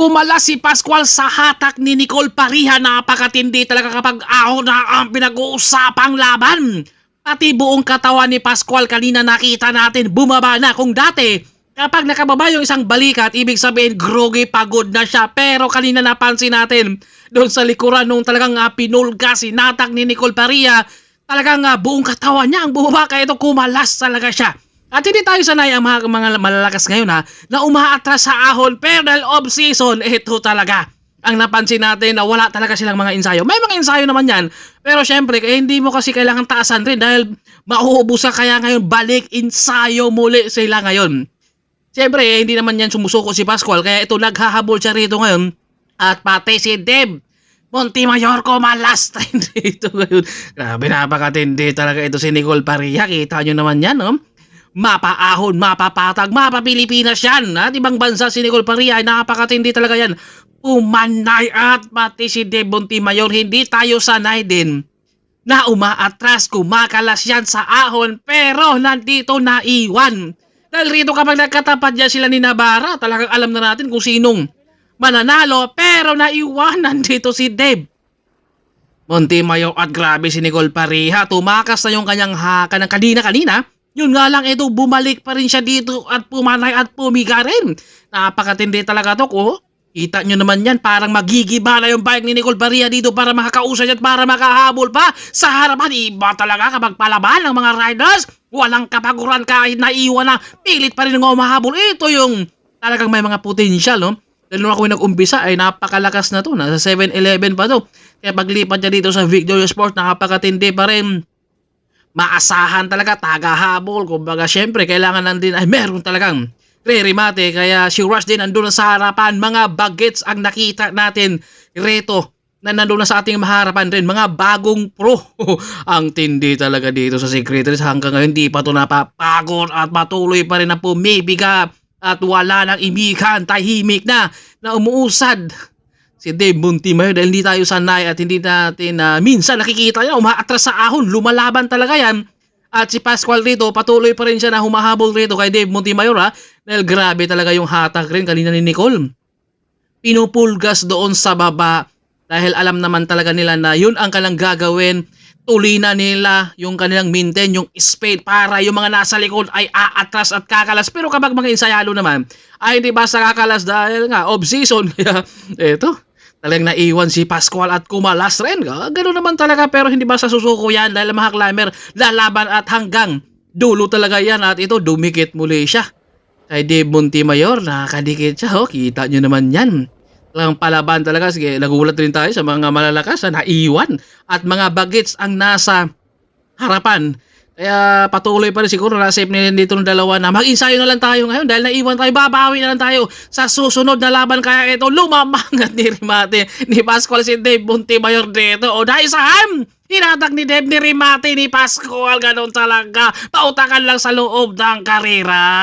Kumala si Pascual sa hatak ni Nicole Pariha. Napakatindi talaga kapag ahon na ang pinag-uusapang laban. Pati buong katawan ni Pascual kanina nakita natin bumaba na. Kung dati kapag nakababa yung isang balikat, ibig sabihin groggy, pagod na siya. Pero kanina napansin natin doon sa likuran nung talagang pinulga, sinatak ni Nicole Pariha. Talagang buong katawan niya ang bumaba, kaya ito kumalas talaga siya. At hindi tayo sanay ang mga malalakas ngayon na umaatras sa ahon, pero dahil off-season, ito talaga. Ang napansin natin na wala talaga silang mga ensayo. May mga ensayo naman yan, pero syempre, hindi mo kasi kailangan taasan rin dahil mauubos ka, kaya ngayon balik ensayo muli sila ngayon. Syempre, hindi naman yan sumusuko si Pascual, kaya ito naghahabol siya rito ngayon. At pati si Deb Montemayor kumalas rin dito ngayon. Grabe, napakatindi talaga ito si Nicole Pariha. Kita nyo naman yan, no? Mapaahon, mapapatag, mapapilipinas yan. At ibang bansa si Nicole Pariha, napakatindi talaga yan. Umanay at pati si Deb Montemayor, hindi tayo sanay din na umaatras, kumakalas yan sa ahon, pero nandito naiwan. Dahil rito kapag nagkatapat yan sila ni Navarra, talagang alam na natin kung sinong mananalo, pero naiwanan dito si Deb Montemayor. At grabe si Nicole Pariha, tumakas na yung kanyang haka ng kanina. Yun nga lang, ito bumalik pa rin siya dito at pumanay at pumiga rin. Napakatindi talaga to ko. Kita nyo naman yan, parang magigiba na yung bike ni Nicole Pariha dito para makakausay at para makahabol pa sa harapan. Iba talaga kapag palaban ng mga riders, walang kapaguran kahit naiwan na, pilit pa rin ng umahabol. Ito yung talagang may mga potential, no? Dahil nung ako nag-umpisa ay napakalakas na to, nasa 7-11 pa to. Kaya paglipat niya dito sa Victoria Sport, napakatindi pa rin. Maasahan talaga, tagahabol. Kumbaga, syempre, kailangan lang din ay meron talagang re-remate. Kaya si Rush din nandun na sa harapan. Mga bagets ang nakita natin reto na nandun na sa ating maharapan rin. Mga bagong pro. Ang tindi talaga dito sa Secretaries. Hanggang ngayon, di pa ito napapagod at patuloy pa rin na pumibiga. At wala nang imikan, tahimik na umuusad si Deb Montemayor dahil hindi tayo sanay at hindi natin minsan nakikita niya umaatras sa ahon, lumalaban talaga yan. At si Pascual rito, patuloy pa rin siya na humahabol rito kay Deb Montemayor dahil grabe talaga yung hatak rin kanina ni Nicole. Pinupulgas doon sa baba dahil alam naman talaga nila na yun ang kanilang gagawin. Tulina nila yung kanilang maintain, yung speed para yung mga nasa likod ay aatras at kakalas. Pero kapag mga ensayalo naman, ay hindi basta kakalas dahil nga off-season. Kaya eto, talagang naiwan si Pascual at kumalas rin. Ganoon naman talaga, pero hindi basta susuko yan dahil mga climber lalaban at hanggang dulo talaga yan. At ito, dumikit muli siya kay Deb Montemayor. Nakadikit siya, kita nyo naman yan. Talagang palaban talaga. Sige, nagulat rin tayo sa mga malalakas na naiwan at mga bagets ang nasa harapan. Kaya patuloy pa rin siguro na safe nila dito ng dalawa na mag-ensayo na lang tayo ngayon dahil naiwan tayo, babawi na lang tayo sa susunod na laban. Kaya ito, lumamangat ni Remate ni Pascual si Deb Montemayor dito. O dahil saan? Tinatak ni Deb ni Remate ni Pascual. Ganon talaga. Pautakan lang sa loob ng karera.